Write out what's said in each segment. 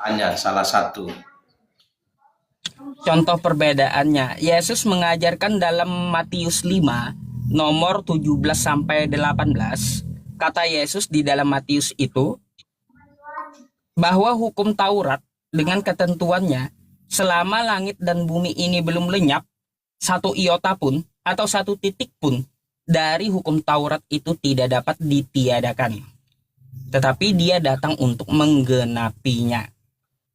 hanya salah satu. Contoh perbedaannya, Yesus mengajarkan dalam Matius 5 nomor 17 sampai 18. Kata Yesus di dalam Matius itu bahwa hukum Taurat dengan ketentuannya, selama langit dan bumi ini belum lenyap, satu iota pun atau satu titik pun dari hukum Taurat itu tidak dapat ditiadakan. Tetapi dia datang untuk menggenapinya.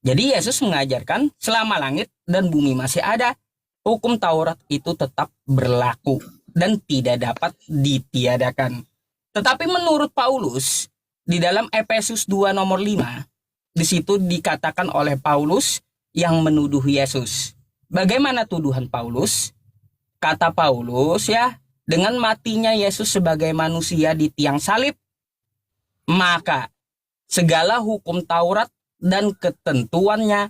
Jadi Yesus mengajarkan selama langit dan bumi masih ada, hukum Taurat itu tetap berlaku dan tidak dapat ditiadakan. Tetapi menurut Paulus, di dalam Efesus 2 nomor 5, di situ dikatakan oleh Paulus yang menuduh Yesus. Bagaimana tuduhan Paulus? Kata Paulus ya, dengan matinya Yesus sebagai manusia di tiang salib, maka segala hukum Taurat dan ketentuannya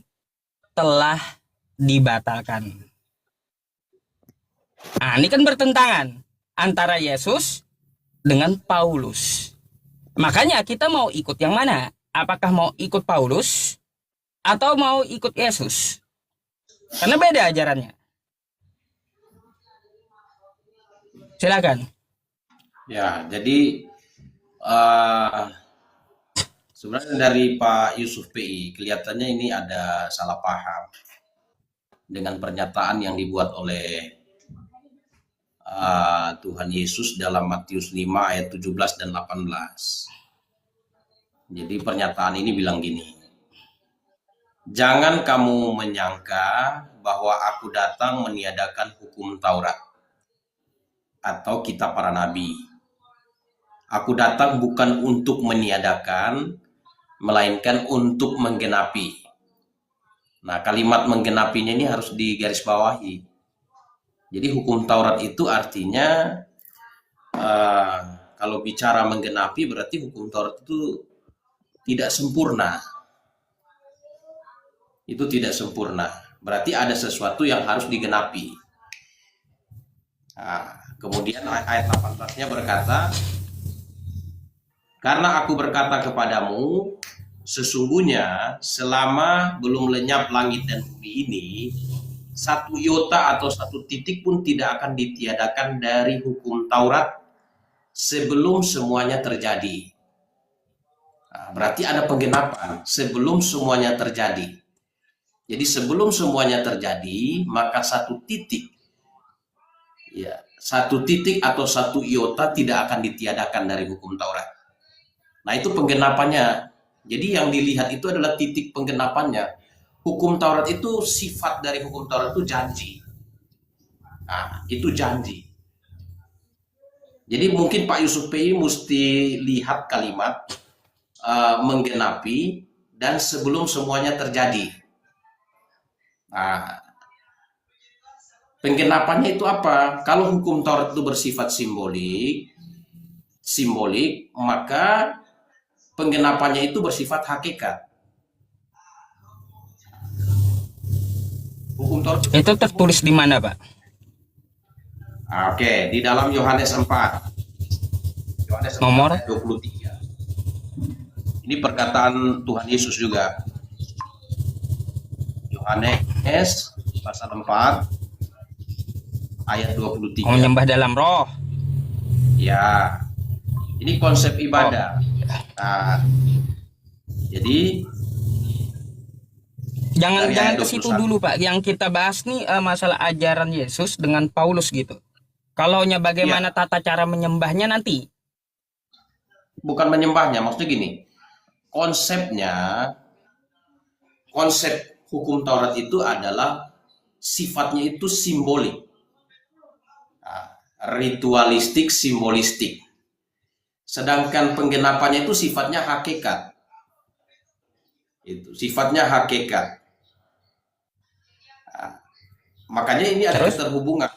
telah dibatalkan. Nah, ini kan bertentangan antara Yesus dengan Paulus. Makanya kita mau ikut yang mana? Apakah mau ikut Paulus atau mau ikut Yesus? Karena beda ajarannya. Silakan. Ya, jadi sebenarnya dari Pak Yusuf PI kelihatannya ini ada salah paham dengan pernyataan yang dibuat oleh Tuhan Yesus dalam Matius 5 ayat 17 dan 18. Jadi pernyataan ini bilang gini, jangan kamu menyangka bahwa aku datang meniadakan hukum Taurat atau kitab para nabi. Aku datang bukan untuk meniadakan, melainkan untuk menggenapi. Nah, kalimat menggenapinya ini harus digarisbawahi. Jadi hukum Taurat itu artinya kalau bicara menggenapi berarti hukum Taurat itu tidak sempurna. Itu tidak sempurna. Berarti ada sesuatu yang harus digenapi. Nah, kemudian ayat 18-nya berkata, karena aku berkata kepadamu, sesungguhnya selama belum lenyap langit dan bumi ini, satu iota atau satu titik pun tidak akan ditiadakan dari hukum Taurat sebelum semuanya terjadi. Nah, berarti ada penggenapan sebelum semuanya terjadi. Jadi sebelum semuanya terjadi, maka satu titik, ya, satu titik atau satu iota tidak akan ditiadakan dari hukum Taurat. Nah, itu penggenapannya. Jadi yang dilihat itu adalah titik penggenapannya. Hukum Taurat itu, sifat dari hukum Taurat itu janji. Nah, itu janji. Jadi mungkin Pak Yusuf PI mesti lihat kalimat menggenapi dan sebelum semuanya terjadi. Nah, penggenapannya itu apa? Kalau hukum Taurat itu bersifat simbolik, maka penggenapannya itu bersifat hakikat. Hukum Taurat Itu tertulis di mana, Pak? Oke, di dalam Yohanes 4. Yohanes 4 Nomor ayat 23. Ini perkataan Tuhan Yesus juga. Yohanes pasal 4 ayat 23. menyembah dalam roh. Ya. Ini konsep ibadah. Nah, jadi Jangan dari jangan ayat ke situ 21. dulu, Pak. Yang kita bahas nih masalah ajaran Yesus dengan Paulus gitu. Kalaunya bagaimana Ya, tata cara menyembahnya nanti. bukan menyembahnya, maksudnya gini. Konsepnya, konsep hukum Taurat itu adalah sifatnya itu simbolik. Nah, ritualistik, simbolistik. Sedangkan penggenapannya itu sifatnya hakikat. Itu sifatnya hakikat. Nah, makanya ini ada Terus keterhubungan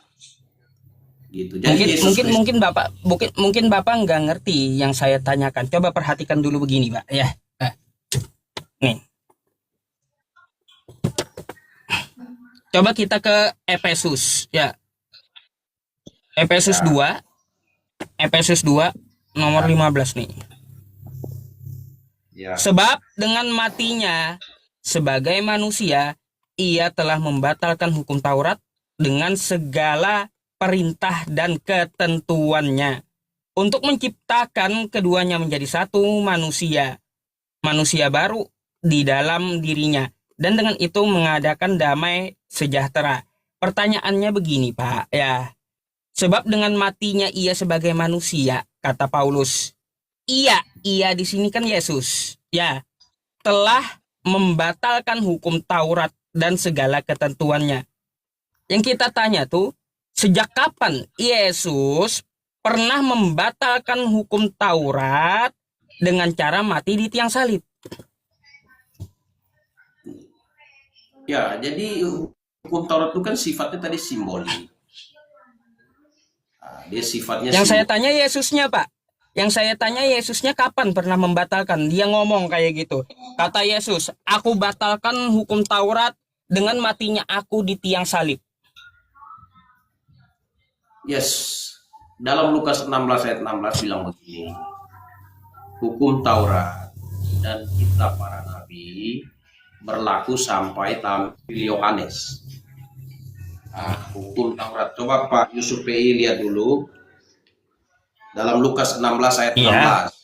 gitu. Jadi mungkin Yesus mungkin Kristus, mungkin Bapak mungkin Bapak nggak ngerti yang saya tanyakan. Coba perhatikan dulu begini, Pak. Ya. Nih. Coba kita ke Efesus, ya. Efesus ya, 2, Efesus 2 nomor 15 nih. ya, Sebab dengan matinya sebagai manusia, ia telah membatalkan hukum Taurat dengan segala perintah dan ketentuannya untuk menciptakan keduanya menjadi satu manusia baru di dalam dirinya, dan dengan itu mengadakan damai sejahtera. Pertanyaannya begini, Pak, ya. Sebab dengan matinya ia sebagai manusia, kata Paulus, ia di sini kan Yesus, ya, telah membatalkan hukum Taurat dan segala ketentuannya. Yang kita tanya tuh, sejak kapan Yesus pernah membatalkan hukum Taurat dengan cara mati di tiang salib? Ya, jadi hukum Taurat itu kan sifatnya tadi simbolik. Nah, dia sifatnya Yang saya simbol. tanya Yesusnya, Pak. Yang saya tanya Yesusnya kapan pernah membatalkan? Dia ngomong kayak gitu. Kata Yesus, aku batalkan hukum Taurat dengan matinya aku di tiang salib. Yes. Dalam Lukas 16 ayat 16 bilang begini. Hukum Taurat dan kitab para nabi berlaku sampai tampil Yohanes. Nah, hukum Taurat. Coba Pak Yusuf PI lihat dulu. Dalam Lukas 16 ayat Iya. 16.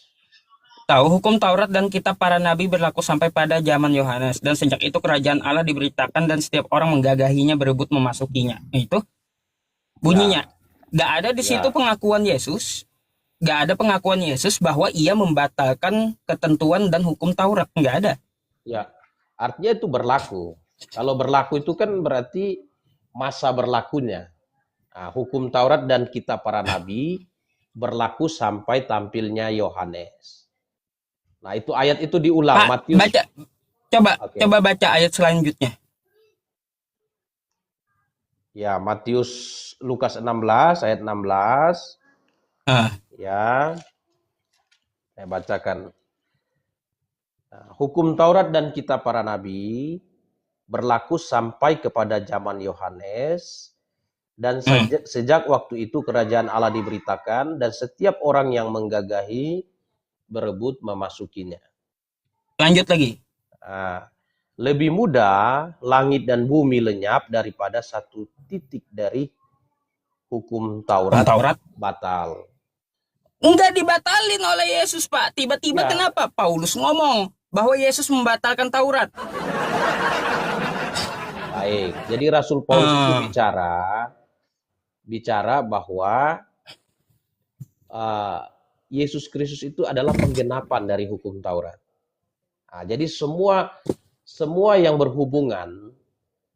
Tahu hukum Taurat dan kitab para nabi berlaku sampai pada zaman Yohanes, dan sejak itu kerajaan Allah diberitakan dan setiap orang menggagahinya berebut memasukinya. Itu bunyinya. Ya, Gak ada di situ ya. pengakuan Yesus. Gak ada pengakuan Yesus bahwa ia membatalkan ketentuan dan hukum Taurat. Gak ada. Ya, artinya itu berlaku. Kalau berlaku itu kan berarti masa berlakunya. Nah, hukum Taurat dan kitab para nabi berlaku sampai tampilnya Yohanes. Nah, itu ayat itu diulang. Pak, Matius. baca. Oke. Coba baca ayat selanjutnya. Ya, Matius Lukas 16 ayat 16. Ah, Ya, saya bacakan. Nah, hukum Taurat dan kitab para nabi berlaku sampai kepada zaman Yohanes, dan sejak waktu itu kerajaan Allah diberitakan dan setiap orang yang menggagahi berebut memasukinya. lanjut lagi. Nah, lebih mudah langit dan bumi lenyap daripada satu titik dari hukum Taurat, Taurat batal. enggak dibatalin oleh Yesus, Pak. Tiba-tiba Ya. kenapa Paulus ngomong bahwa Yesus membatalkan Taurat? Baik, jadi Rasul Paulus itu bicara bahwa Yesus Kristus itu adalah penggenapan dari hukum Taurat. Nah, jadi semua yang berhubungan,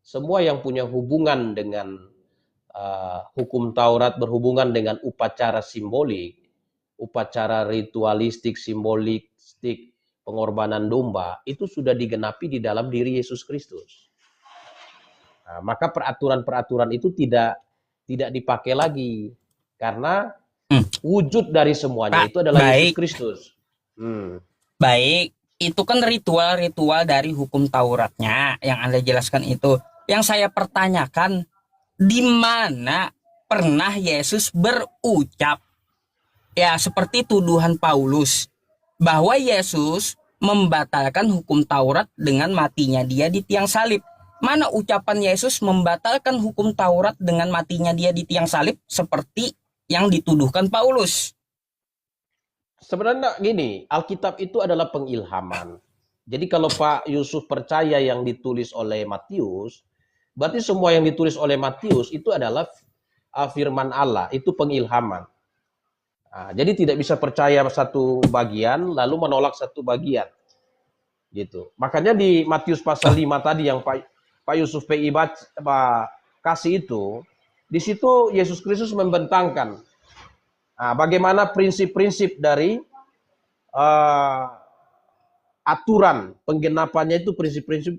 semua yang punya hubungan dengan hukum Taurat, berhubungan dengan upacara simbolik, upacara ritualistik, simbolistik, pengorbanan domba, itu sudah digenapi di dalam diri Yesus Kristus. Nah, maka peraturan-peraturan itu tidak dipakai lagi, karena wujud dari semuanya Pak, itu adalah Yesus baik. Kristus. Baik, itu kan ritual-ritual dari hukum Tauratnya yang Anda jelaskan itu. Yang saya pertanyakan, di mana pernah Yesus berucap, ya seperti tuduhan Paulus, bahwa Yesus membatalkan hukum Taurat dengan matinya dia di tiang salib. Mana ucapan Yesus membatalkan hukum Taurat dengan matinya dia di tiang salib seperti yang dituduhkan Paulus? Sebenarnya gini, Alkitab itu adalah pengilhaman. Jadi kalau Pak Yusuf percaya yang ditulis oleh Matius, berarti semua yang ditulis oleh Matius itu adalah firman Allah, itu pengilhaman. Nah, jadi tidak bisa percaya satu bagian lalu menolak satu bagian. Gitu. Makanya di Matius pasal 5 tadi yang Pak Yusuf PI kasih itu, di situ Yesus Kristus membentangkan bagaimana prinsip-prinsip dari aturan penggenapannya itu, prinsip-prinsip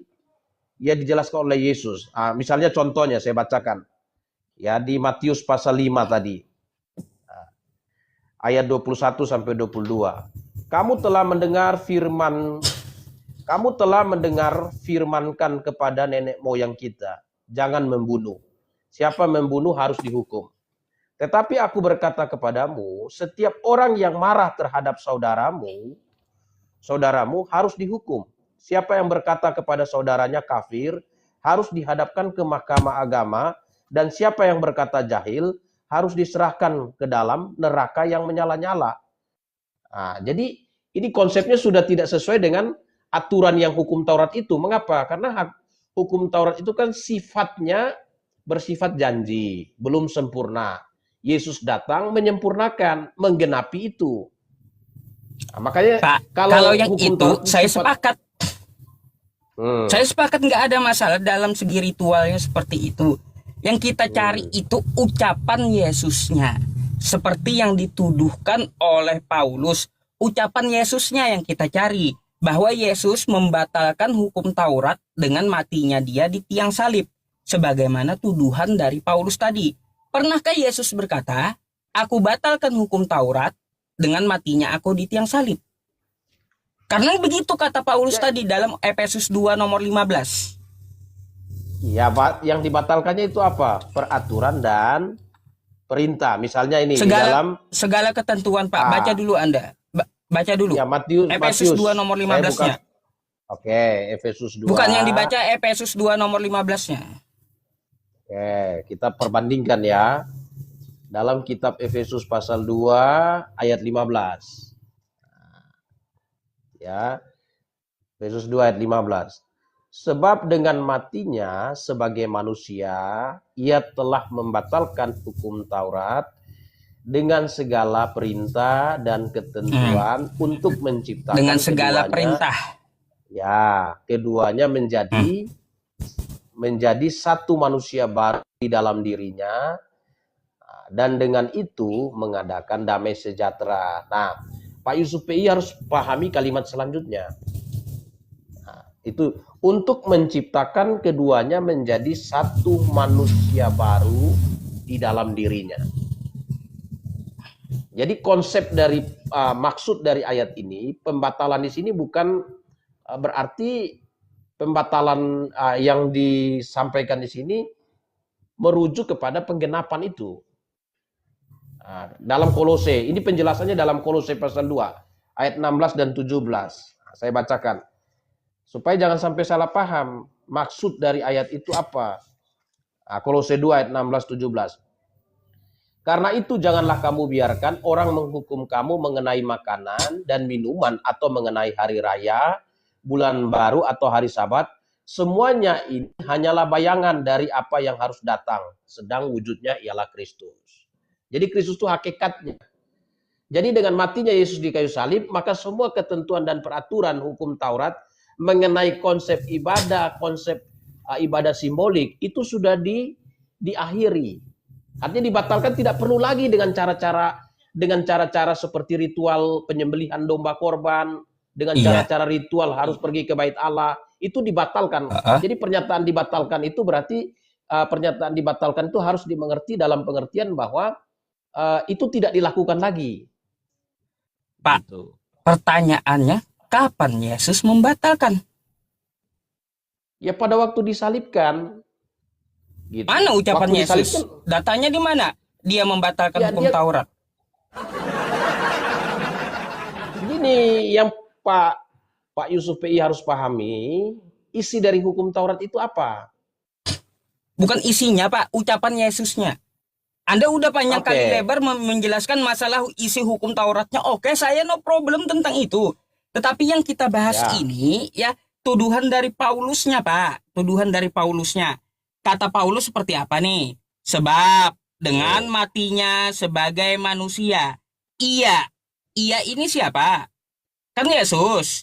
yang dijelaskan oleh Yesus. Misalnya contohnya saya bacakan. Ya, di Matius pasal 5 tadi. Ayat 21 sampai 22. Kamu telah firmankan kepada nenek moyang kita, jangan membunuh. Siapa membunuh harus dihukum. Tetapi aku berkata kepadamu, setiap orang yang marah terhadap saudaramu harus dihukum. Siapa yang berkata kepada saudaranya kafir harus dihadapkan ke mahkamah agama, dan siapa yang berkata jahil harus diserahkan ke dalam neraka yang menyala-nyala. Nah, jadi ini konsepnya sudah tidak sesuai dengan aturan yang hukum Taurat itu. Mengapa? Karena hukum Taurat itu kan sifatnya bersifat janji, belum sempurna. Yesus datang menyempurnakan, menggenapi itu. Nah, makanya Pak, kalau kalau yang hukum itu Taurat saya sifat, sepakat. Saya sepakat nggak ada masalah dalam segi ritualnya seperti itu. Yang kita cari itu ucapan Yesusnya. Seperti yang dituduhkan oleh Paulus. Ucapan Yesusnya yang kita cari. Bahwa Yesus membatalkan hukum Taurat dengan matinya dia di tiang salib. Sebagaimana tuduhan dari Paulus tadi. Pernahkah Yesus berkata, aku batalkan hukum Taurat dengan matinya aku di tiang salib? Karena begitu kata Paulus ya, tadi dalam Efesus 2 nomor 15. ya, yang dibatalkannya itu apa? Peraturan dan perintah. Misalnya ini di dalam Segala ketentuan, Pak. Baca dulu Anda. Baca dulu. ya Efesus Matius. 2 nomor Saya bukan. 15-nya. Oke, Efesus 2. Bukan yang dibaca Efesus 2 nomor 15-nya. Oke, kita perbandingkan ya. Dalam kitab Efesus pasal 2 ayat 15. Ya, Efesus 2 ayat 15. Sebab dengan matinya sebagai manusia, ia telah membatalkan hukum Taurat dengan segala perintah dan ketentuan untuk menciptakan Dengan segala keduanya. perintah. Ya, keduanya menjadi satu manusia baru di dalam dirinya, dan dengan itu mengadakan damai sejahtera. Nah, Pak Yusuf PI harus pahami kalimat selanjutnya. Nah, itu untuk menciptakan keduanya menjadi satu manusia baru di dalam dirinya. Jadi konsep dari maksud dari ayat ini, pembatalan di sini bukan berarti pembatalan yang disampaikan di sini merujuk kepada penggenapan itu. Dalam Kolose, ini penjelasannya dalam Kolose pasal 2 ayat 16 dan 17. Saya bacakan supaya jangan sampai salah paham maksud dari ayat itu apa. Kolose 2 ayat 16 17. Karena itu janganlah kamu biarkan orang menghukum kamu mengenai makanan dan minuman, atau mengenai hari raya, bulan baru, atau hari Sabat. Semuanya ini hanyalah bayangan dari apa yang harus datang, sedang wujudnya ialah Kristus. Jadi Kristus itu hakikatnya. Jadi dengan matinya Yesus di kayu salib, maka semua ketentuan dan peraturan hukum Taurat mengenai konsep ibadah, konsep ibadah simbolik itu sudah diakhiri. Artinya dibatalkan, tidak perlu lagi dengan cara-cara seperti ritual penyembelihan domba korban, dengan cara-cara ritual harus pergi ke bait Allah, itu dibatalkan. Jadi pernyataan dibatalkan itu berarti pernyataan dibatalkan itu harus dimengerti dalam pengertian bahwa itu tidak dilakukan lagi. Pak, gitu. Pertanyaannya, kapan Yesus membatalkan? Ya pada waktu disalibkan. Gitu. Mana ucapan Waktu Yesus? disalibkan, Datanya di mana? Dia membatalkan hukum Taurat. Gini yang Pak Yusuf PI harus pahami, isi dari hukum Taurat itu apa? Bukan isinya, Pak, ucapan Yesusnya. Anda udah panjang kali lebar menjelaskan masalah isi hukum Tauratnya. Oke, saya no problem tentang itu. Tetapi yang kita bahas ini ya tuduhan dari Paulusnya, Pak. Tuduhan dari Paulusnya. Kata Paulus seperti apa nih? Sebab dengan matinya sebagai manusia. Iya ini siapa? Kan Yesus.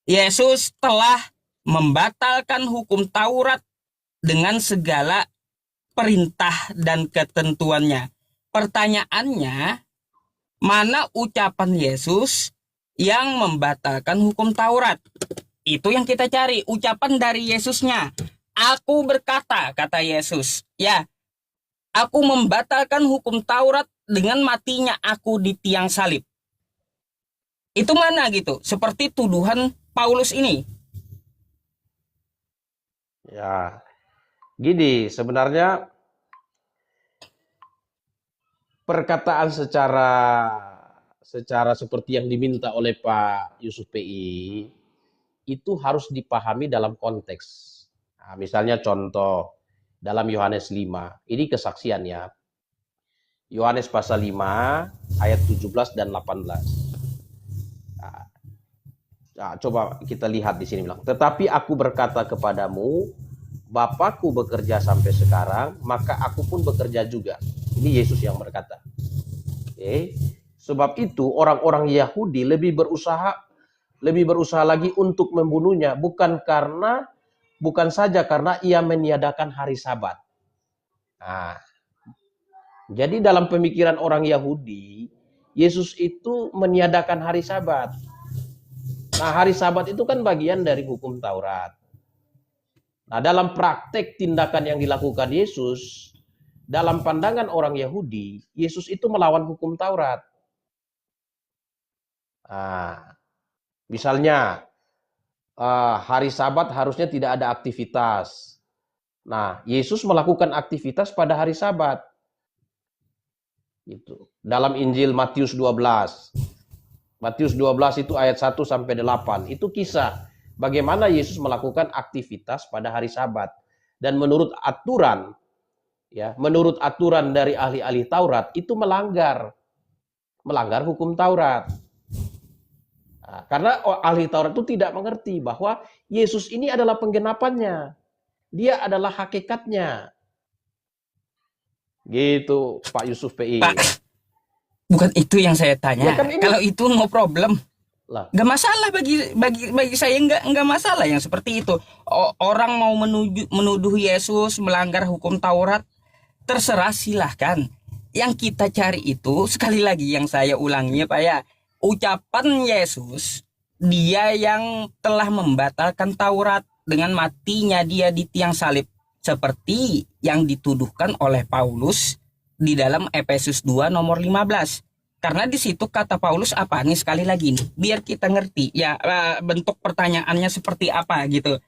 Yesus telah membatalkan hukum Taurat dengan segala perintah dan ketentuannya. Pertanyaannya, mana ucapan Yesus yang membatalkan hukum Taurat? Itu yang kita cari, ucapan dari Yesusnya. Aku berkata, kata Yesus, ya, aku membatalkan hukum Taurat dengan matinya aku di tiang salib. Itu mana gitu? Seperti tuduhan Paulus ini. Ya, gini, sebenarnya perkataan secara seperti yang diminta oleh Pak Yusuf PI itu harus dipahami dalam konteks. Nah, misalnya contoh dalam Yohanes 5, ini kesaksiannya. Yohanes pasal 5 ayat 17 dan 18. Nah, coba kita lihat di sini bilang, tetapi aku berkata kepadamu, Bapakku bekerja sampai sekarang, maka aku pun bekerja juga. Ini Yesus yang berkata. Oke. Sebab itu orang-orang Yahudi lebih berusaha lagi untuk membunuhnya, bukan saja karena ia meniadakan hari Sabat. Nah, jadi dalam pemikiran orang Yahudi, Yesus itu meniadakan hari Sabat. Nah, hari Sabat itu kan bagian dari hukum Taurat. Nah, dalam praktek tindakan yang dilakukan Yesus, dalam pandangan orang Yahudi, Yesus itu melawan hukum Taurat. Nah, misalnya hari Sabat harusnya tidak ada aktivitas. Nah, Yesus melakukan aktivitas pada hari Sabat. Gitu. Dalam Injil Matius 12. Matius 12 itu ayat 1 sampai 8. Itu kisah bagaimana Yesus melakukan aktivitas pada hari Sabat. Dan menurut aturan dari ahli-ahli Taurat itu melanggar hukum Taurat. Nah, karena ahli Taurat itu tidak mengerti bahwa Yesus ini adalah penggenapannya. Dia adalah hakikatnya. Gitu, Pak Yusuf PI. Pak, bukan itu yang saya tanya. Ya kan ini... Kalau itu no problem. Lah. Nggak masalah bagi saya, nggak masalah yang seperti itu. Orang mau menuduh Yesus melanggar hukum Taurat, terserah, silahkan. Yang kita cari itu, sekali lagi yang saya ulangi Pak ya, ucapan Yesus, dia yang telah membatalkan Taurat dengan matinya dia di tiang salib, seperti yang dituduhkan oleh Paulus di dalam Efesus 2 nomor 15. Karena di situ kata Paulus apa nih, sekali lagi nih, biar kita ngerti ya bentuk pertanyaannya seperti apa gitu.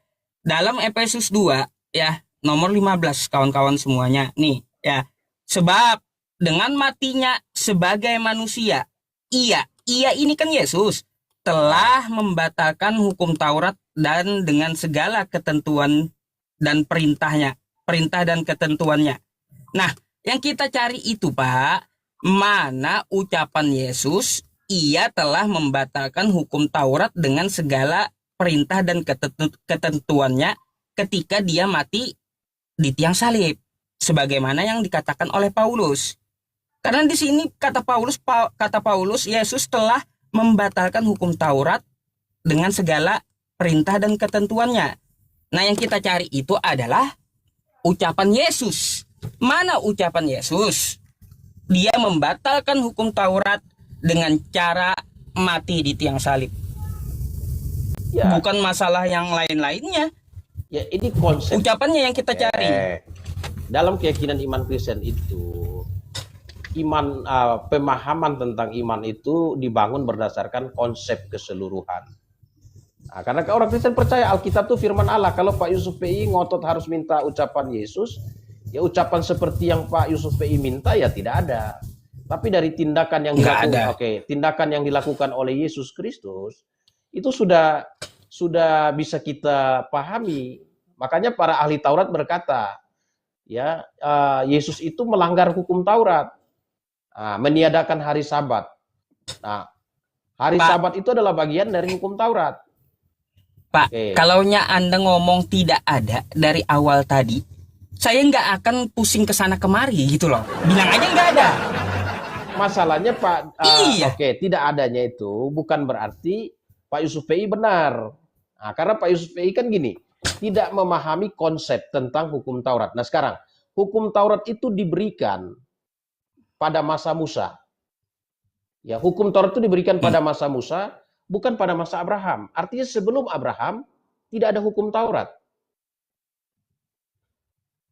Dalam Efesus 2 ya nomor 15 kawan-kawan semuanya nih ya, sebab dengan matinya sebagai manusia, ia ini kan Yesus telah membatalkan hukum Taurat dan dengan segala ketentuan dan perintah dan ketentuannya. Nah, yang kita cari itu Pak, mana ucapan Yesus, ia telah membatalkan hukum Taurat dengan segala perintah dan ketentuannya ketika dia mati di tiang salib, sebagaimana yang dikatakan oleh Paulus. Karena di sini kata Paulus, Yesus telah membatalkan hukum Taurat dengan segala perintah dan ketentuannya. Nah, yang kita cari itu adalah ucapan Yesus. Mana ucapan Yesus? Dia membatalkan hukum Taurat dengan cara mati di tiang salib. Ya. Bukan masalah yang lain-lainnya. Ya, ini konsep. Ucapannya yang kita cari. Dalam keyakinan iman Kristen itu, pemahaman tentang iman itu dibangun berdasarkan konsep keseluruhan. Nah, karena orang Kristen percaya Alkitab itu firman Allah. Kalau Pak Yusuf PI ngotot harus minta ucapan Yesus, ya ucapan seperti yang Pak Yusuf PI minta ya tidak ada. Tapi dari tindakan yang tindakan yang dilakukan oleh Yesus Kristus itu sudah bisa kita pahami. Makanya para ahli Taurat berkata, ya Yesus itu melanggar hukum Taurat, meniadakan hari Sabat. Nah, hari Sabat itu adalah bagian dari hukum Taurat. Pak, kalaunya Anda ngomong tidak ada dari awal tadi, saya nggak akan pusing ke sana kemari gitu loh. Bilang aja nggak ada. Masalahnya Pak, tidak adanya itu bukan berarti Pak Yusuf PI benar. Nah, karena Pak Yusuf PI kan gini, tidak memahami konsep tentang hukum Taurat. Nah sekarang, hukum Taurat itu diberikan pada masa Musa. Ya, hukum Taurat itu diberikan pada masa Musa, bukan pada masa Abraham. Artinya sebelum Abraham tidak ada hukum Taurat.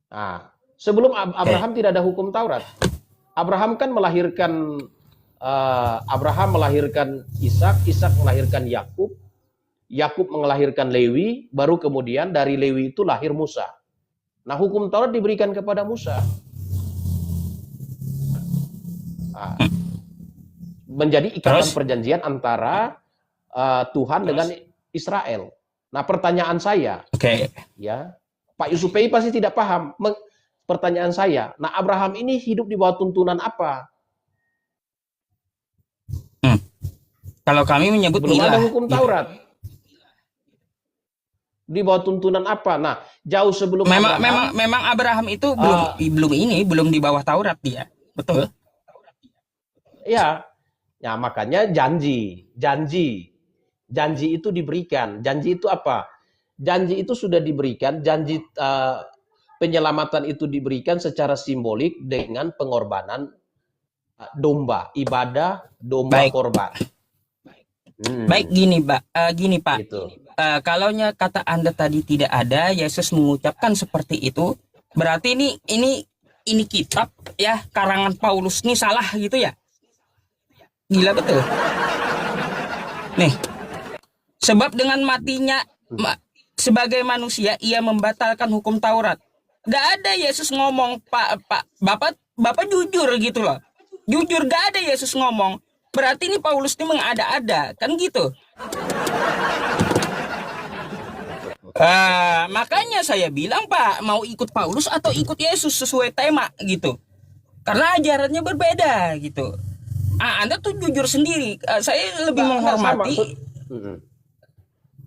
Nah, sebelum Abraham tidak ada hukum Taurat. Abraham kan melahirkan Ishak, Ishak melahirkan Yakub, Yakub melahirkan Lewi, baru kemudian dari Lewi itu lahir Musa. Nah, hukum Taurat diberikan kepada Musa. Nah, menjadi ikatan perjanjian antara Tuhan dengan Israel. Nah, pertanyaan saya, Oke. ya, Pak Yusuf PI pasti tidak paham. Pertanyaan saya, nah Abraham ini hidup di bawah tuntunan apa? Hmm. Kalau kami menyebut Belum ada milah, hukum gitu. Taurat. Di bawah tuntunan apa? Nah, jauh sebelum Memang Abraham itu belum di bawah Taurat dia. Betul. ya, ya makanya janji itu diberikan. Janji itu apa? Janji itu sudah diberikan. Janji penyelamatan itu diberikan secara simbolik dengan pengorbanan domba, ibadah domba Baik. korban. Baik gini Pak. Gitu. Kalaunya kata Anda tadi tidak ada Yesus mengucapkan seperti itu, berarti ini kitab ya karangan Paulus ini salah gitu ya? Gila betul. Nih, sebab dengan matinya sebagai manusia ia membatalkan hukum Taurat. Gak ada Yesus ngomong Bapak jujur gitu loh. Jujur gak ada Yesus ngomong. Berarti ini Paulus ini mengada-ada kan gitu. Makanya saya bilang Pak, mau ikut Paulus atau ikut Yesus sesuai tema gitu. Karena ajarannya berbeda gitu. Anda tuh jujur sendiri. Saya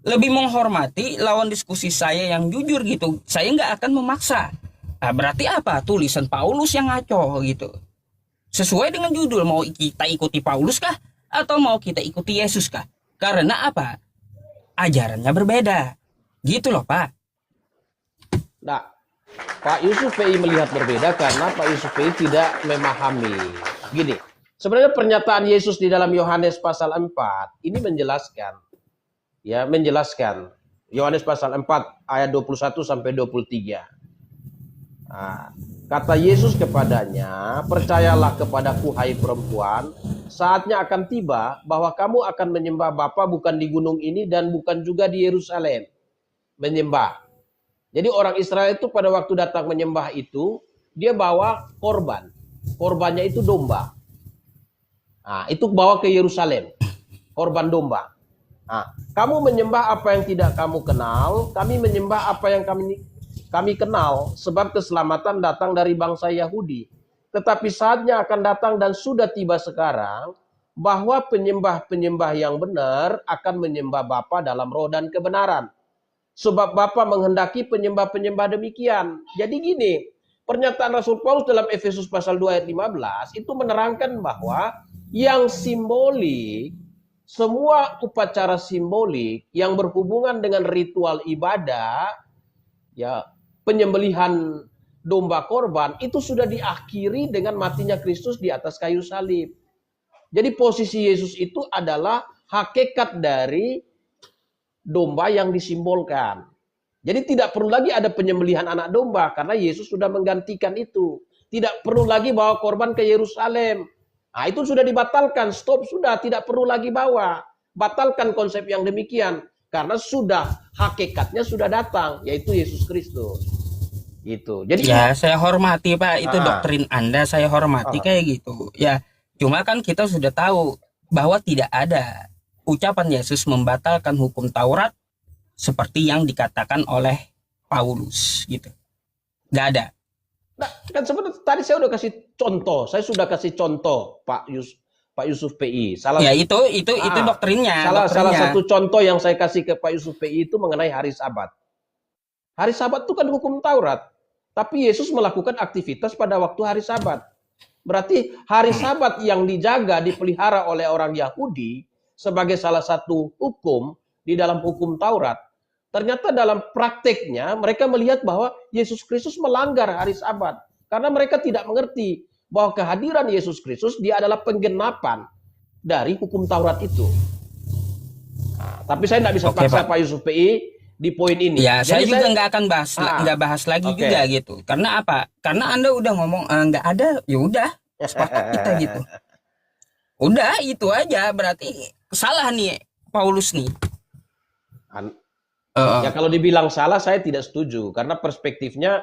lebih menghormati lawan diskusi saya yang jujur gitu. Saya nggak akan memaksa. Berarti apa? Tulisan Paulus yang ngaco gitu. Sesuai dengan judul, mau kita ikuti Paulus kah? Atau mau kita ikuti Yesus kah? Karena apa? Ajarannya berbeda. Gitu loh Pak. Nah, Pak Yusuf PI melihat berbeda karena Pak Yusuf PI tidak memahami. Gini, sebenarnya pernyataan Yesus di dalam Yohanes pasal 4 ini menjelaskan. Yohanes pasal 4 ayat 21 sampai 23. Nah, kata Yesus kepadanya, percayalah kepadaku hai perempuan, saatnya akan tiba bahwa kamu akan menyembah Bapa bukan di gunung ini dan bukan juga di Yerusalem. Menyembah. Jadi orang Israel itu pada waktu datang menyembah itu, dia bawa korban. Korbannya itu domba. Nah, itu bawa ke Yerusalem. Korban domba. Nah, kamu menyembah apa yang tidak kamu kenal, kami menyembah apa yang kami kenal, sebab keselamatan datang dari bangsa Yahudi. Tetapi saatnya akan datang dan sudah tiba sekarang, bahwa penyembah-penyembah yang benar akan menyembah Bapa dalam roh dan kebenaran. Sebab Bapa menghendaki penyembah-penyembah demikian. Jadi gini, pernyataan Rasul Paulus dalam Efesus pasal 2 ayat 15 itu menerangkan bahwa yang simbolik, semua upacara simbolik yang berhubungan dengan ritual ibadah, ya penyembelihan domba korban itu sudah diakhiri dengan matinya Kristus di atas kayu salib. Jadi posisi Yesus itu adalah hakikat dari domba yang disimbolkan. Jadi tidak perlu lagi ada penyembelihan anak domba karena Yesus sudah menggantikan itu. Tidak perlu lagi bawa korban ke Yerusalem. Nah, itu sudah dibatalkan, stop sudah, tidak perlu lagi bawa. Batalkan konsep yang demikian karena sudah hakikatnya sudah datang, yaitu Yesus Kristus. Gitu. Jadi ya saya hormati Pak, itu doktrin Anda saya hormati kayak gitu. Ya, cuma kan kita sudah tahu bahwa tidak ada ucapan Yesus membatalkan hukum Taurat seperti yang dikatakan oleh Paulus gitu. Gak ada. Nah, kan sebenarnya tadi saya udah kasih contoh. Saya sudah kasih contoh Pak Yusuf PI. Itu doktrinnya. Salah satu contoh yang saya kasih ke Pak Yusuf PI itu mengenai hari Sabat. Hari Sabat itu kan hukum Taurat. Tapi Yesus melakukan aktivitas pada waktu hari Sabat. Berarti hari Sabat yang dijaga, dipelihara oleh orang Yahudi sebagai salah satu hukum di dalam hukum Taurat. Ternyata dalam prakteknya mereka melihat bahwa Yesus Kristus melanggar hari Sabat. Karena mereka tidak mengerti bahwa kehadiran Yesus Kristus dia adalah penggenapan dari hukum Taurat itu. Nah, tapi saya tidak bisa paksa Pak Yusuf PI di poin ini. Ya, saya juga nggak akan bahas lagi juga gitu. Karena apa? Karena Anda udah ngomong nggak ada, ya udah sepakat kita gitu. Udah itu aja, berarti salah nih Paulus nih. Ya kalau dibilang salah saya tidak setuju karena perspektifnya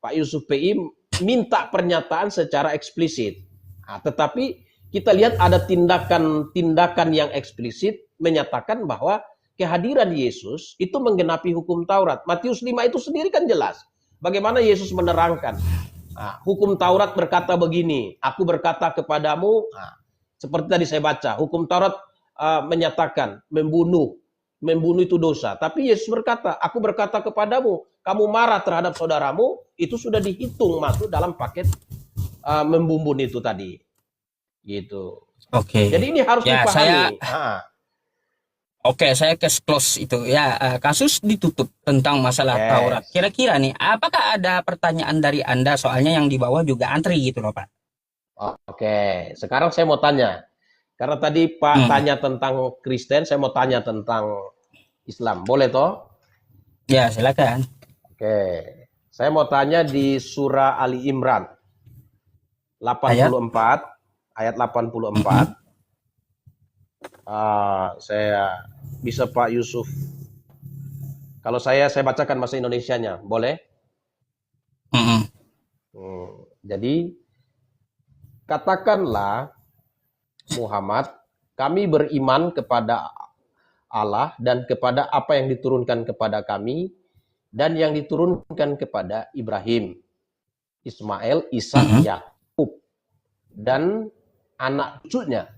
Pak Yusuf PI minta pernyataan secara eksplisit. Nah, tetapi kita lihat ada tindakan yang eksplisit menyatakan bahwa kehadiran Yesus itu menggenapi hukum Taurat. Matius 5 itu sendiri kan jelas. Bagaimana Yesus menerangkan. Nah, hukum Taurat berkata begini, aku berkata kepadamu, seperti tadi saya baca, hukum Taurat menyatakan membunuh itu dosa. Tapi Yesus berkata, aku berkata kepadamu, kamu marah terhadap saudaramu, itu sudah dihitung masuk dalam paket membumbun itu tadi. Gitu. Oke. Jadi ini harus Ya, dipahami. saya close itu ya, kasus ditutup tentang masalah Yes. Taurat. Kira-kira nih, apakah ada pertanyaan dari Anda? Soalnya yang di bawah juga antri gitu loh, Pak. Oke, sekarang saya mau tanya. Karena tadi Pak tanya tentang Kristen, saya mau tanya tentang Islam. Boleh toh? Ya, silakan. Oke. Saya mau tanya di surah Ali Imran 84 ayat 84. Saya bisa Pak Yusuf. Kalau saya bacakan bahasa Indonesianya, boleh? Jadi katakanlah Muhammad, kami beriman kepada Allah dan kepada apa yang diturunkan kepada kami dan yang diturunkan kepada Ibrahim, Ismail, Ishak, Yakub dan anak cucunya,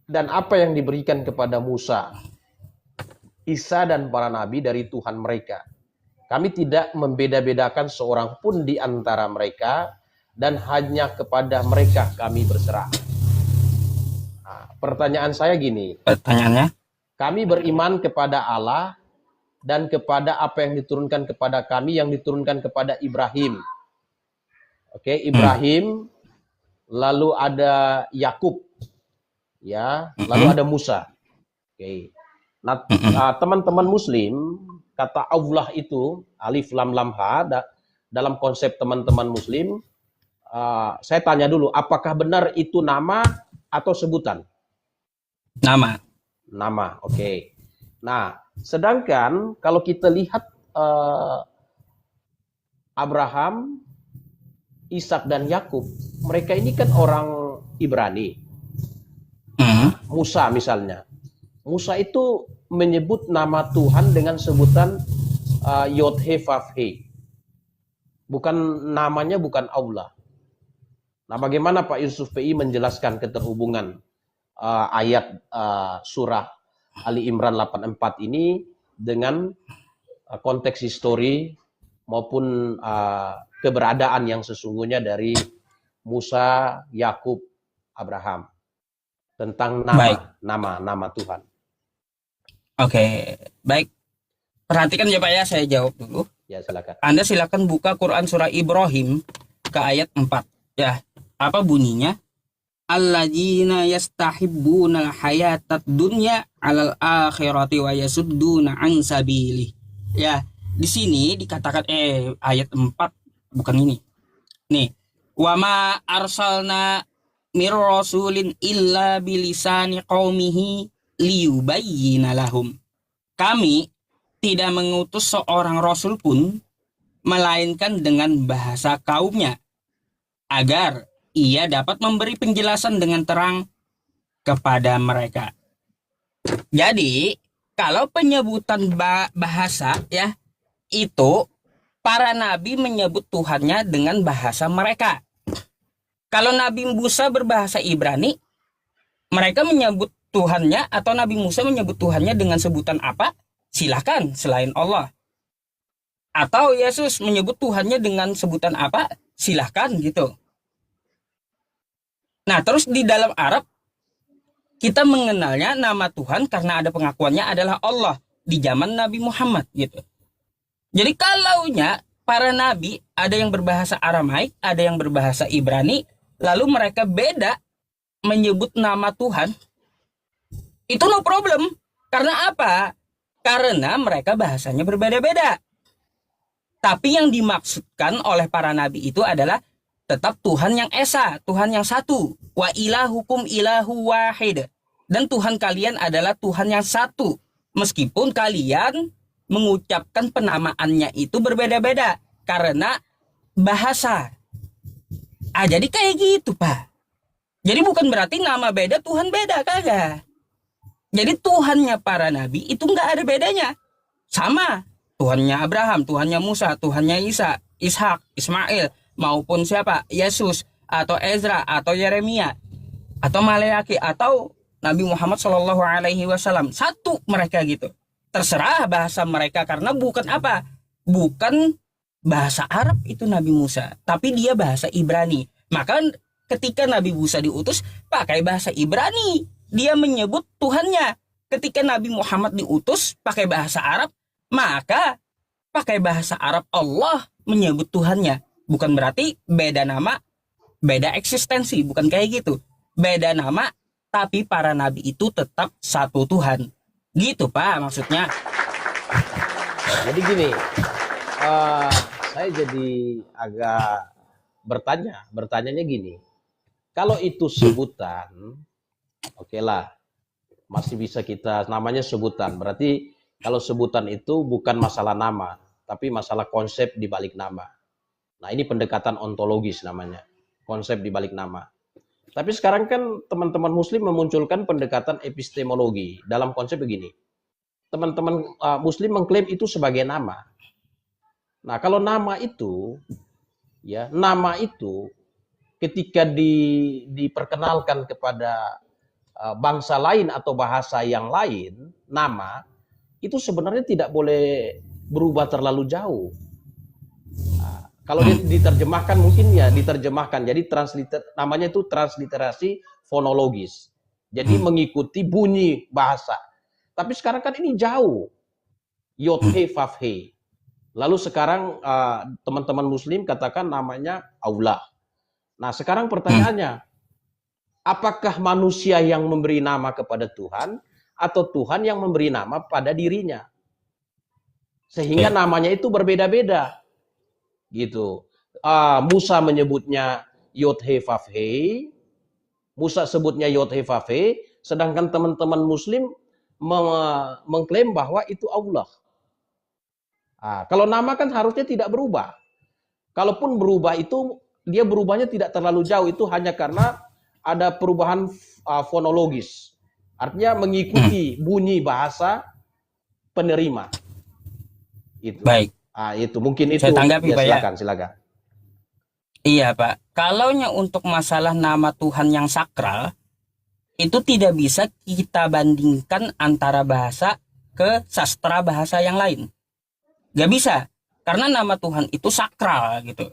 dan apa yang diberikan kepada Musa, Isa dan para nabi dari Tuhan mereka. Kami tidak membeda-bedakan seorang pun di antara mereka dan hanya kepada mereka kami berserah. Pertanyaan saya gini. Pertanyaannya? Kami beriman kepada Allah dan kepada apa yang diturunkan kepada kami, yang diturunkan kepada Ibrahim. Oke, Ibrahim, lalu ada Yakub, ya, lalu ada Musa. Oke. Nah, teman-teman Muslim, kata Allah itu alif lam lam ha, dalam konsep teman-teman Muslim, saya tanya dulu, apakah benar itu nama atau sebutan? Nama, oke. Nah, sedangkan kalau kita lihat Abraham, Ishak dan Yakub, mereka ini kan orang Ibrani. Musa misalnya. Musa itu menyebut nama Tuhan dengan sebutan Yod-He Vav-He. Bukan namanya bukan Allah. Nah, bagaimana Pak Yusuf PI menjelaskan keterhubungan ayat surah Ali Imran 84 ini dengan konteks histori maupun keberadaan yang sesungguhnya dari Musa, Yakub, Abraham tentang nama Tuhan. Oke, baik. Perhatikan ya Pak ya, saya jawab dulu. Ya, silakan. Anda silakan buka Quran surah Ibrahim ke ayat 4. Ya, apa bunyinya? Alladzina yastahibbuna al-hayatad dunya 'alal akhirati wa yasudduna an sabilih. Ya, di sini dikatakan ayat 4 bukan ini. Nih, wa ma arsalna mir rasulin illa bilisani qaumihi liyubayyina lahum. Kami tidak mengutus seorang rasul pun melainkan dengan bahasa kaumnya agar ia dapat memberi penjelasan dengan terang kepada mereka. Jadi, kalau penyebutan bahasa ya, itu para nabi menyebut Tuhannya dengan bahasa mereka. Kalau Nabi Musa berbahasa Ibrani, mereka menyebut Tuhannya atau Nabi Musa menyebut Tuhannya dengan sebutan apa? Silakan selain Allah. Atau Yesus menyebut Tuhannya dengan sebutan apa? Silakan gitu. Nah, terus di dalam Arab kita mengenalnya nama Tuhan karena ada pengakuannya adalah Allah di zaman Nabi Muhammad gitu. Jadi kalaunya para nabi ada yang berbahasa Aramaik, ada yang berbahasa Ibrani, lalu mereka beda menyebut nama Tuhan, itu no problem. Karena apa? Karena mereka bahasanya berbeda-beda. Tapi yang dimaksudkan oleh para nabi itu adalah tetap Tuhan yang esa, Tuhan yang satu. Wa ilahukum ilahu wahid. Dan Tuhan kalian adalah Tuhan yang satu. Meskipun kalian mengucapkan penamaannya itu berbeda-beda. Karena bahasa. Jadi kayak gitu Pak. Jadi bukan berarti nama beda, Tuhan beda, kagak. Jadi Tuhannya para nabi itu nggak ada bedanya. Sama. Tuhannya Abraham, Tuhannya Musa, Tuhannya Isa, Ishak, Ismail, maupun siapa? Yesus, atau Ezra, atau Yeremia, atau Maleaki, atau Nabi Muhammad Shallallahu Alaihi Wasallam. Satu mereka gitu. Terserah bahasa mereka karena bukan apa? Bukan bahasa Arab itu Nabi Musa, tapi dia bahasa Ibrani. Maka ketika Nabi Musa diutus pakai bahasa Ibrani, dia menyebut Tuhannya. Ketika Nabi Muhammad diutus pakai bahasa Arab, maka pakai bahasa Arab Allah menyebut Tuhannya. Bukan berarti beda nama, beda eksistensi, bukan kayak gitu. Beda nama, tapi para nabi itu tetap satu Tuhan. Gitu Pak maksudnya. Jadi gini, saya jadi agak bertanyanya gini. Kalau itu sebutan, oke lah, masih bisa kita namanya sebutan. Berarti kalau sebutan itu bukan masalah nama, tapi masalah konsep di balik nama. Nah, ini pendekatan ontologis namanya, konsep di balik nama. Tapi sekarang kan teman-teman muslim memunculkan pendekatan epistemologi dalam konsep begini. Teman-teman muslim mengklaim itu sebagai nama. Nah, kalau nama itu ketika diperkenalkan kepada bangsa lain atau bahasa yang lain, nama itu sebenarnya tidak boleh berubah terlalu jauh. Nah, kalau diterjemahkan mungkin ya diterjemahkan. Jadi namanya itu transliterasi fonologis. Jadi mengikuti bunyi bahasa. Tapi sekarang kan ini jauh. Yod he vav he. Lalu sekarang teman-teman muslim katakan namanya Allah. Nah, sekarang pertanyaannya, apakah manusia yang memberi nama kepada Tuhan atau Tuhan yang memberi nama pada dirinya? Sehingga namanya itu berbeda-beda. Gitu. Musa menyebutnya Yod he vav he. Musa sebutnya Yod he vav he, sedangkan teman-teman muslim mengklaim bahwa itu Allah. Kalau nama kan harusnya tidak berubah. Kalaupun berubah itu dia berubahnya tidak terlalu jauh, itu hanya karena ada perubahan fonologis. Artinya mengikuti bunyi bahasa penerima. Itu. Baik. Itu mungkin itu. Saya tanggapi, ya, Pak, silakan. Iya Pak. Kalaunya untuk masalah nama Tuhan yang sakral, itu tidak bisa kita bandingkan antara bahasa ke sastra bahasa yang lain. Gak bisa. Karena nama Tuhan itu sakral gitu.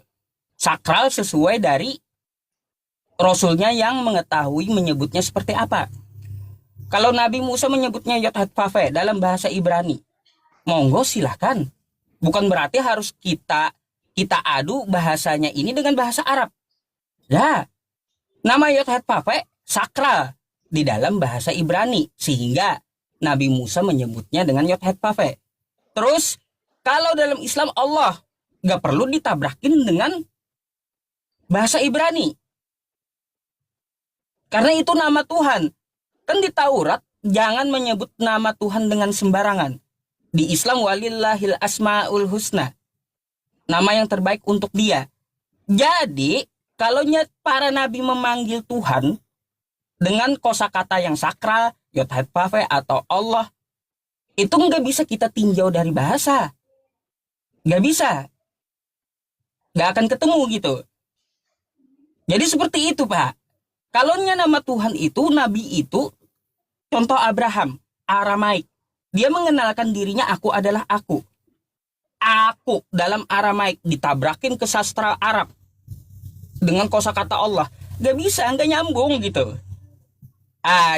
Sakral sesuai dari Rasulnya yang mengetahui menyebutnya seperti apa. Kalau Nabi Musa menyebutnya Yod Hat Vav He dalam bahasa Ibrani, monggo silahkan. Bukan berarti harus kita adu bahasanya ini dengan bahasa Arab. Ya, nama Yod Hat Vav He sakral di dalam bahasa Ibrani, sehingga Nabi Musa menyebutnya dengan Yod Het Vav He. Terus kalau dalam Islam Allah nggak perlu ditabrakin dengan bahasa Ibrani, karena itu nama Tuhan. Kan di Taurat jangan menyebut nama Tuhan dengan sembarangan. Di Islam walillahil asmaul husna, nama yang terbaik untuk dia. Jadi kalau para nabi memanggil Tuhan dengan kosakata yang sakral, Yod Het Vav He atau Allah, itu nggak bisa kita tinjau dari bahasa. Nggak bisa. Nggak akan ketemu gitu. Jadi seperti itu Pak. Kalau nama Tuhan itu, Nabi itu, contoh Abraham, Aramaik. Dia mengenalkan dirinya, aku adalah aku. Aku dalam Aramaik ditabrakin ke sastra Arab dengan kosakata Allah. Nggak bisa, nggak nyambung gitu.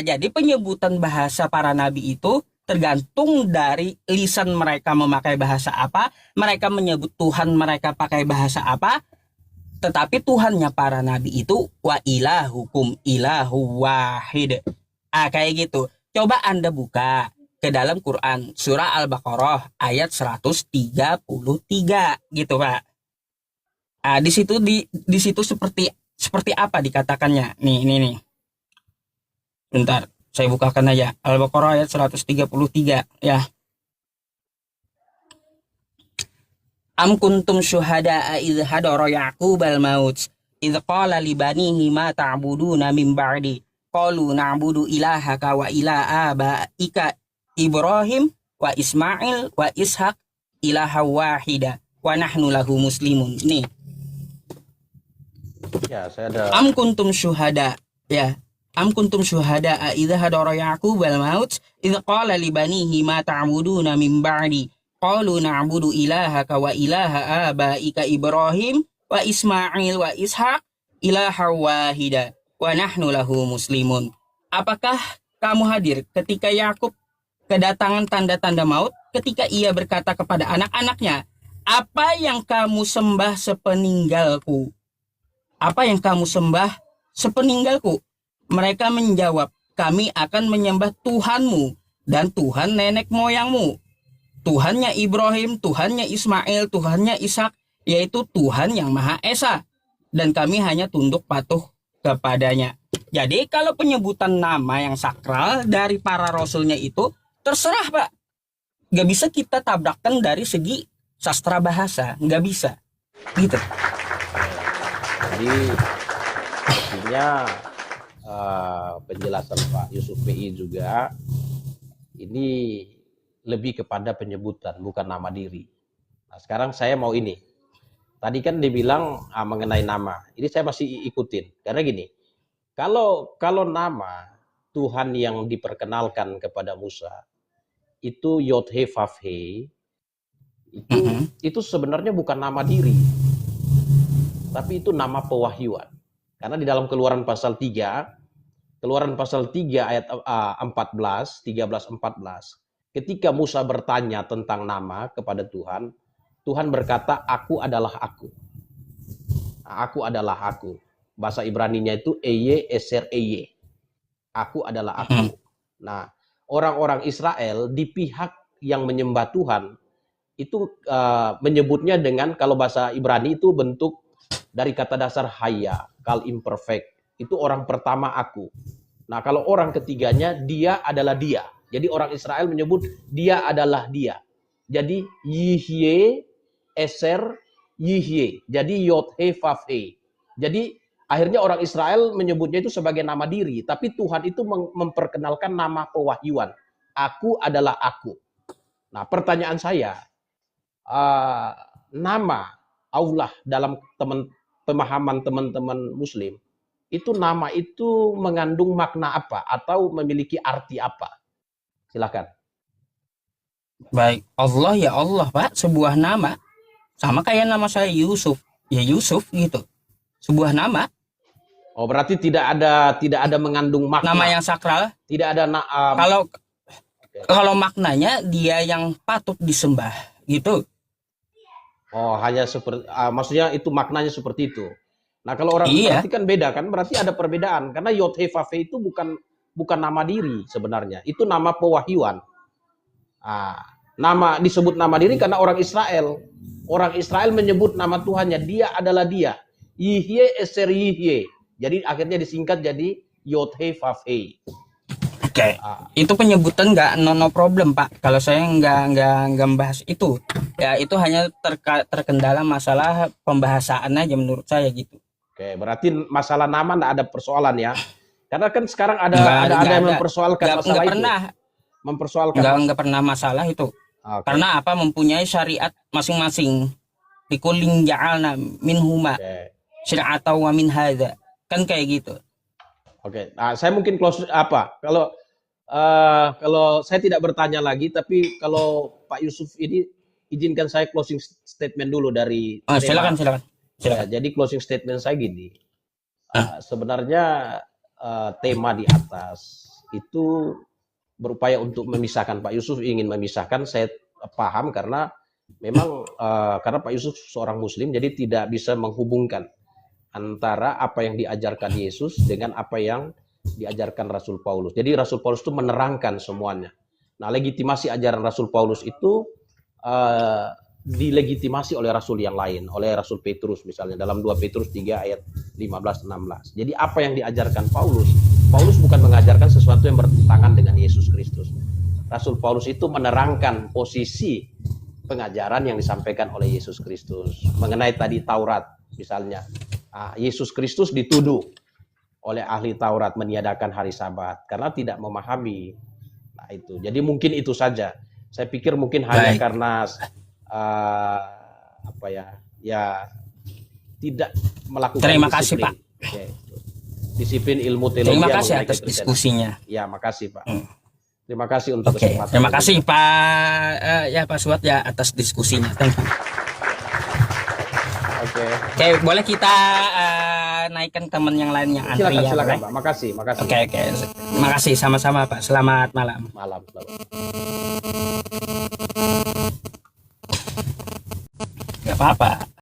Jadi penyebutan bahasa para nabi itu tergantung dari lisan mereka memakai bahasa apa, mereka menyebut Tuhan mereka pakai bahasa apa, tetapi Tuhannya para nabi itu wa ilahukum ilahu wahid. Kayak gitu. Coba Anda buka ke dalam Quran surah Al-Baqarah ayat 133 gitu Pak. Di situ seperti apa dikatakannya? Nih. Bentar, saya bukakan aja. Al-Baqarah ayat 133 ya. Am kuntum syuhada'a idh hadara Ya'qubal maut idh qala li banihi ma ta'buduna min ba'di qalu na'budu ilahaka wa ilaha abaika Ibrahim wa Ismail wa Ishak ilaha wahida wa nahnu lahu muslimun. Nih, Ya, saya ada. am kuntum syuhada, ya. Am kuntum syuhada idza hadara Yaqub al maut idza qala li banihi ma ta'buduna min ba'di qalu na'budu ilahaka wa ilaha abaika Ibrahim wa Ismail wa Ishak ilaha wahida wa nahnu lahu muslimun. Apakah kamu hadir ketika Yakub kedatangan tanda-tanda maut, ketika ia berkata kepada anak-anaknya, apa yang kamu sembah sepeninggalku? Apa yang kamu sembah sepeninggalku? Mereka menjawab, kami akan menyembah Tuhanmu dan Tuhan nenek moyangmu. Tuhannya Ibrahim, Tuhannya Ismail, Tuhannya Ishak, yaitu Tuhan yang Maha Esa. Dan kami hanya tunduk patuh kepadanya. Jadi kalau penyebutan nama yang sakral dari para rasulnya itu, terserah Pak. Gak bisa kita tabrakkan dari segi sastra bahasa. Gak bisa. Gitu. Jadi artinya penjelasan Pak Yusuf PI juga ini lebih kepada penyebutan, bukan nama diri. Nah, sekarang saya mau ini. Tadi kan dibilang mengenai nama. Ini saya masih ikutin. Karena gini, kalau nama Tuhan yang diperkenalkan kepada Musa itu Yod He Vav He, itu sebenarnya bukan nama diri, tapi itu nama pewahyuan. Karena di dalam Keluaran pasal 3 ayat 13, 14, ketika Musa bertanya tentang nama kepada Tuhan, Tuhan berkata, aku adalah aku. Aku adalah aku. Bahasa Ibraninya itu Eye Eser Eye. Aku adalah aku. Nah, orang-orang Israel di pihak yang menyembah Tuhan itu menyebutnya dengan, kalau bahasa Ibrani itu bentuk dari kata dasar haya, kal imperfect. Itu orang pertama aku. Nah, kalau orang ketiganya, dia adalah dia. Jadi orang Israel menyebut dia adalah dia. Jadi Yihye, Eser, Yihye. Jadi Yod He Vav He. Jadi akhirnya orang Israel menyebutnya itu sebagai nama diri. Tapi Tuhan itu memperkenalkan nama pewahyuan. Aku adalah aku. Nah, pertanyaan saya, nama Allah dalam pemahaman teman-teman Muslim, itu nama itu mengandung makna apa atau memiliki arti apa? Silakan. Baik, Allah ya Allah Pak, sebuah nama. Sama kayak nama saya Yusuf, ya Yusuf gitu. Sebuah nama. Oh, berarti tidak ada mengandung makna. Nama yang sakral. Tidak ada Kalau maknanya dia yang patut disembah gitu. Oh, hanya seperti maksudnya itu maknanya seperti itu. Nah, kalau orang berarti kan beda kan? Berarti ada perbedaan karena Yod He Vav He itu bukan nama diri sebenarnya. Itu nama pewahyuan. Nama disebut nama diri karena orang Israel. Orang Israel menyebut nama Tuhannya, dia adalah dia. Yihye Eser Yihye. Jadi akhirnya disingkat jadi Yod He Vav He. Oke. Itu penyebutan nggak no problem Pak. Kalau saya nggak membahas itu. Ya itu hanya terkendala masalah pembahasan aja menurut saya gitu. Oke, berarti masalah nama nggak ada persoalan ya? Karena kan sekarang ada yang mempersoalkan masalah itu. Nggak pernah masalah itu. Okay. Karena apa? Mempunyai syariat masing-masing. Likulin ja'alna minhuma syir'ata wa min hadza. Kan kayak gitu. Oke. Nah, saya mungkin close apa? Kalau saya tidak bertanya lagi, tapi kalau Pak Yusuf ini izinkan saya closing statement dulu dari silakan. Ya, jadi closing statement saya gini. Sebenarnya tema di atas itu berupaya untuk memisahkan. Pak Yusuf ingin memisahkan, saya paham karena memang karena Pak Yusuf seorang Muslim, jadi tidak bisa menghubungkan antara apa yang diajarkan Yesus dengan apa yang diajarkan Rasul Paulus. Jadi Rasul Paulus itu menerangkan semuanya. Nah, legitimasi ajaran Rasul Paulus itu dilegitimasi oleh Rasul yang lain, oleh Rasul Petrus misalnya dalam 2 Petrus 3 ayat 15-16. Jadi apa yang diajarkan Paulus bukan mengajarkan sesuatu yang bertentangan dengan Yesus Kristus. Rasul Paulus itu menerangkan posisi pengajaran yang disampaikan oleh Yesus Kristus mengenai tadi Taurat misalnya. Yesus Kristus dituduh oleh ahli Taurat meniadakan hari Sabat karena tidak memahami. Nah, itu. Jadi mungkin itu saja. Saya pikir mungkin hanya Baik. karena apa ya? Ya tidak melakukan Terima kasih, disiplin. Pak. Oke. Disiplin ilmu teologi. Terima yang kasih mengenai atas Kekristenan. diskusinya. Ya, makasih, Pak. Terima kasih untuk Oke, kesempatan. terima kasih Pak ya Pak Suat ya atas diskusinya. Thank you. Oke, boleh kita naikkan teman yang lain yang antri Silakan, ya, silakan, boleh? Pak. Makasih, makasih. Oke. Terima kasih sama-sama Pak. Selamat malam. Malam, selamat. Gak apa-apa.